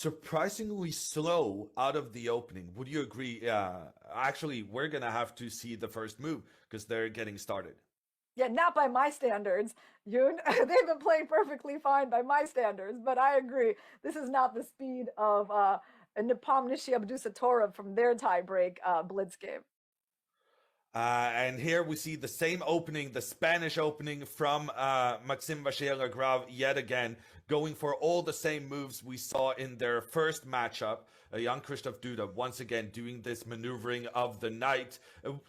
surprisingly slow out of the opening. Would you agree? Actually, we're going to have to see the first move because they're getting started. Yeah, not by my standards. Yoon, they've been playing perfectly fine by my standards, but I agree. This is not the speed of Nepo Abdusatorov from their tiebreak Blitz game. And here we see the same opening, the Spanish opening from Maxime-Vachier-Lagrave yet again, going for all the same moves we saw in their first matchup. Jan-Krzysztof Duda once again doing this maneuvering of the knight.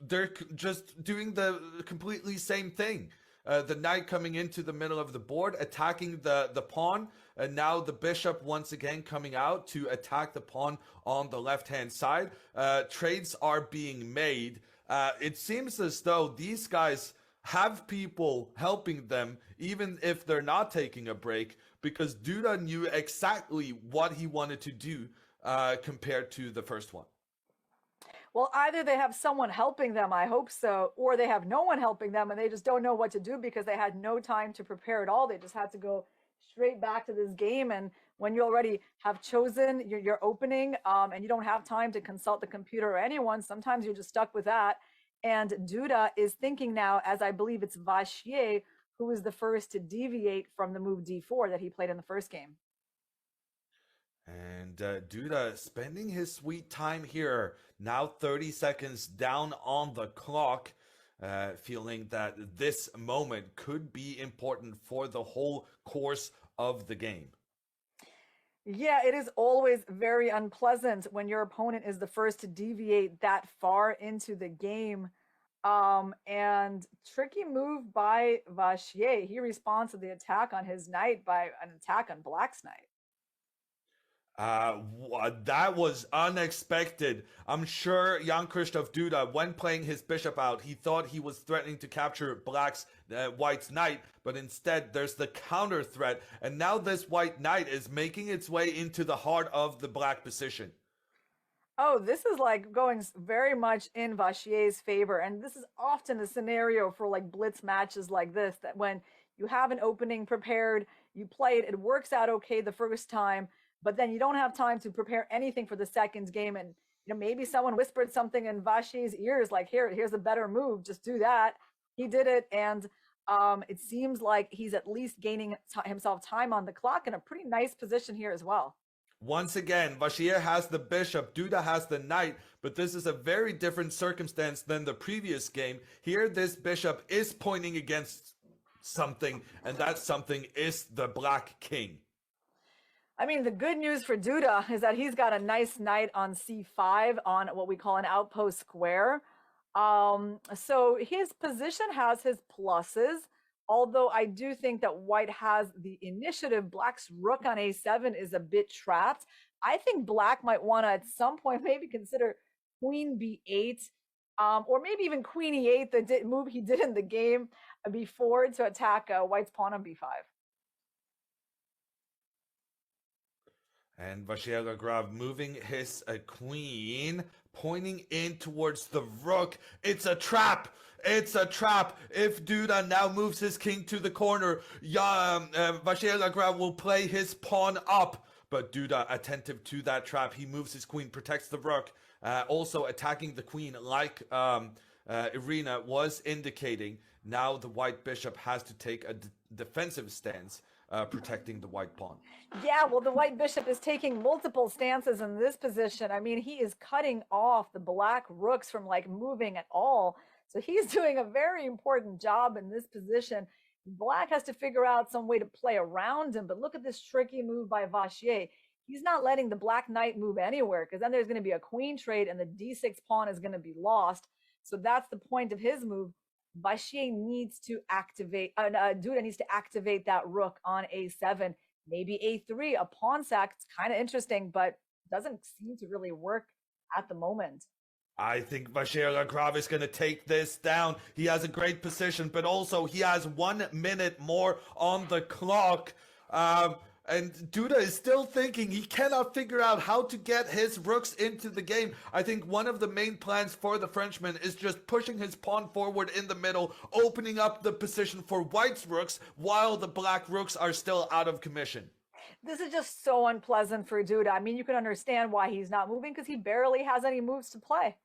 They're just doing the completely same thing. The knight coming into the middle of the board, attacking the pawn, and now the bishop once again coming out to attack the pawn on the left-hand side. Trades are being made. It seems as though these guys have people helping them, even if they're not taking a break, because Duda knew exactly what he wanted to do compared to the first one. Well, either they have someone helping them, I hope so, or they have no one helping them and they just don't know what to do because they had no time to prepare at all. They just had to go straight back to this game. And when you already have chosen your opening and you don't have time to consult the computer or anyone, sometimes you're just stuck with that. And Duda is thinking now, as I believe it's Vachier, who is the first to deviate from the move d4 that he played in the first game. And Duda spending his sweet time here, now 30 seconds down on the clock, feeling that this moment could be important for the whole course of the game. Yeah, it is always very unpleasant when your opponent is the first to deviate that far into the game. And tricky move by Vachier. He responds to the attack on his knight by an attack on Black's knight. That was unexpected. I'm sure Jan-Krzysztof Duda, when playing his bishop out, he thought he was threatening to capture White's knight, but instead there's the counter threat, and now this white knight is making its way into the heart of the black position. Oh, this is like going very much in Vachier's favor, and this is often a scenario for like blitz matches like this, that when you have an opening prepared, you play it, it works out okay the first time, but then you don't have time to prepare anything for the second game. And maybe someone whispered something in Vachier's ears, like, here's a better move, just do that. He did it, and it seems like he's at least gaining himself time on the clock in a pretty nice position here as well. Once again, Vachier has the bishop, Duda has the knight, but this is a very different circumstance than the previous game. Here, this bishop is pointing against something, and that something is the black king. I mean, the good news for Duda is that he's got a nice knight on c5 on what we call an outpost square. So his position has his pluses, although I do think that white has the initiative. Black's rook on a7 is a bit trapped. I think black might want to at some point maybe consider queen b8, or maybe even queen e8, the move he did in the game before, to attack white's pawn on b5. And Vachier-Lagrave moving his queen, pointing in towards the rook. It's a trap! It's a trap! If Duda now moves his king to the corner, Vachier-Lagrave will play his pawn up. But Duda, attentive to that trap, he moves his queen, protects the rook, also attacking the queen like Irina was indicating. Now the white bishop has to take a defensive stance, protecting the white pawn. Yeah, well, the white bishop is taking multiple stances in this position. I mean, he is cutting off the black rooks from like moving at all. So he's doing a very important job in this position. Black has to figure out some way to play around him. But look at this tricky move by Vachier. He's not letting the black knight move anywhere, because then there's going to be a queen trade and the d6 pawn is going to be lost. So that's the point of his move. Vachier needs to activate, Duda needs to activate that rook on a7, maybe a3, a pawn sack. It's kind of interesting, but doesn't seem to really work at the moment. I think Vachier-Lagrave is going to take this down. He has a great position, but also he has 1 minute more on the clock. And Duda is still thinking. He cannot figure out how to get his rooks into the game. I think one of the main plans for the Frenchman is just pushing his pawn forward in the middle, opening up the position for white's rooks while the black rooks are still out of commission. This is just so unpleasant for Duda. I mean, you can understand why he's not moving because he barely has any moves to play.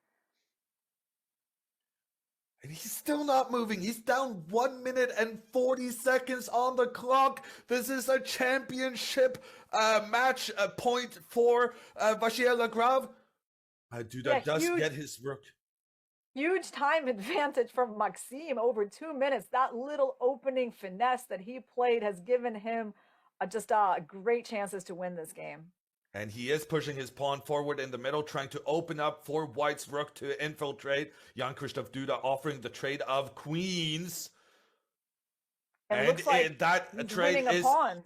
And he's still not moving. He's down 1 minute and 40 seconds on the clock. This is a championship match point for Vachier-Lagrave. Duda does get his rook. Huge time advantage from Maxime, over 2 minutes. That little opening finesse that he played has given him just great chances to win this game. And he is pushing his pawn forward in the middle, trying to open up for White's rook to infiltrate. Jan-Krzysztof Duda offering the trade of queens. And looks like that trade is pawn.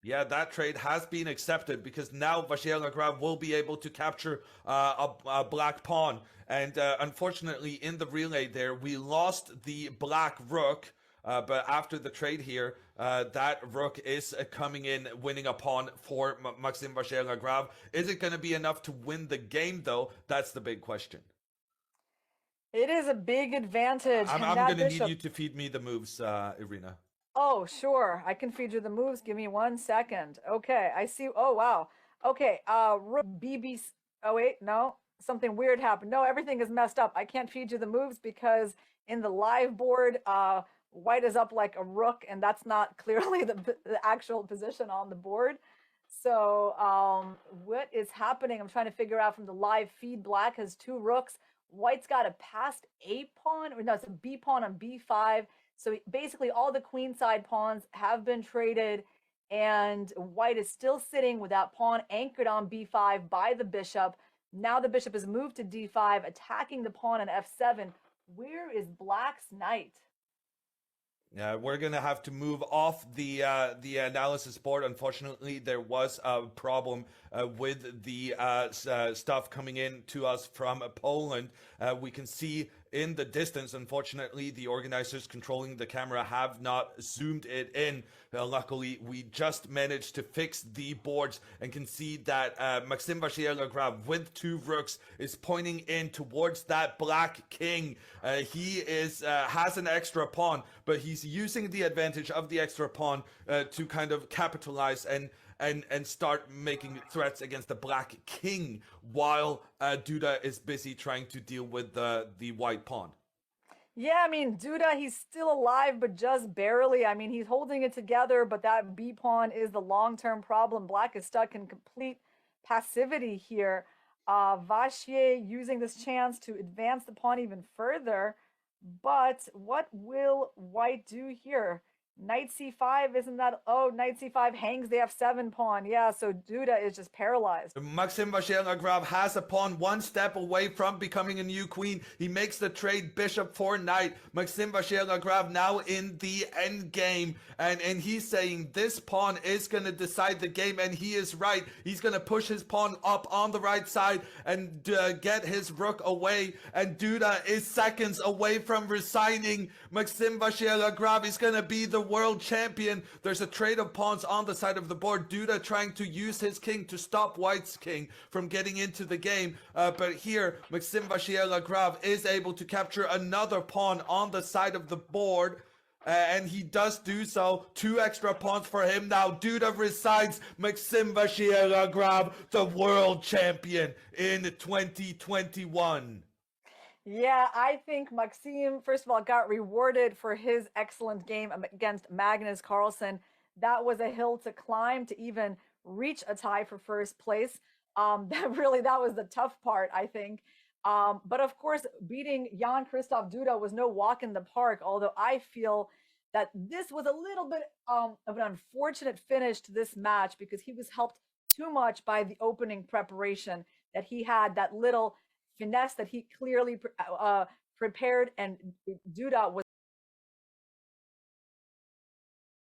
Yeah, that trade has been accepted because now Vachier-Lagrave will be able to capture a black pawn. And unfortunately, in the relay there, we lost the black rook. But after the trade here, that rook is coming in, winning a pawn for Maxime Vachier-Lagrave. Is it going to be enough to win the game, though? That's the big question. It is a big advantage. I'm going to need you to feed me the moves, Irina. Oh, sure. I can feed you the moves. Give me 1 second. Okay, I see. Oh, wow. Okay, rook BB. Oh, wait, no. Something weird happened. No, everything is messed up. I can't feed you the moves because in the live board, White is up like a rook, and that's not clearly the actual position on the board. So what is happening? I'm trying to figure out from the live feed. Black has 2 rooks. White's got a passed A pawn. Or no, it's a B pawn on B5. So basically all the queenside pawns have been traded, and White is still sitting with that pawn anchored on B5 by the bishop. Now the bishop has moved to D5, attacking the pawn on F7. Where is Black's knight? Yeah, we're gonna have to move off the analysis board. Unfortunately, there was a problem with the stuff coming in to us from Poland. We can see in the distance, unfortunately, the organizers controlling the camera have not zoomed it in. Luckily, we just managed to fix the boards and can see that Maxime Vachier-Lagrave with 2 rooks is pointing in towards that black king. He has an extra pawn, but he's using the advantage of the extra pawn to kind of capitalize and start making threats against the black king while Duda is busy trying to deal with the white pawn. Yeah, I mean, Duda, he's still alive, but just barely. I mean, he's holding it together, but that B pawn is the long-term problem. Black is stuck in complete passivity here. Vachier using this chance to advance the pawn even further. But what will White do here? Knight c5, isn't that? Oh, knight c5 hangs the f7 pawn. Yeah, so Duda is just paralyzed. Maxime Vachier-Lagrave has a pawn 1 step away from becoming a new queen. He makes the trade bishop for knight. Maxime Vachier-Lagrave now in the end game. And he's saying this pawn is going to decide the game. And he is right. He's going to push his pawn up on the right side and get his rook away. And Duda is seconds away from resigning. Maxime Vachier-Lagrave is going to be the world champion. There's a trade of pawns on the side of the board. Duda trying to use his king to stop White's king from getting into the game. But here, Maxime Vachier-Lagrave is able to capture another pawn on the side of the board. And he does do so. 2 extra pawns for him now. Duda resigns. Maxime Vachier-Lagrave, the world champion in 2021. Yeah, I think Maxime, first of all, got rewarded for his excellent game against Magnus-Carlsen. That was a hill to climb to even reach a tie for first place. That was the tough part, I think. But of course, beating Jan-Krzysztof Duda was no walk in the park, although I feel that this was a little bit of an unfortunate finish to this match because he was helped too much by the opening preparation that he had, that little finesse that he clearly prepared, and Duda was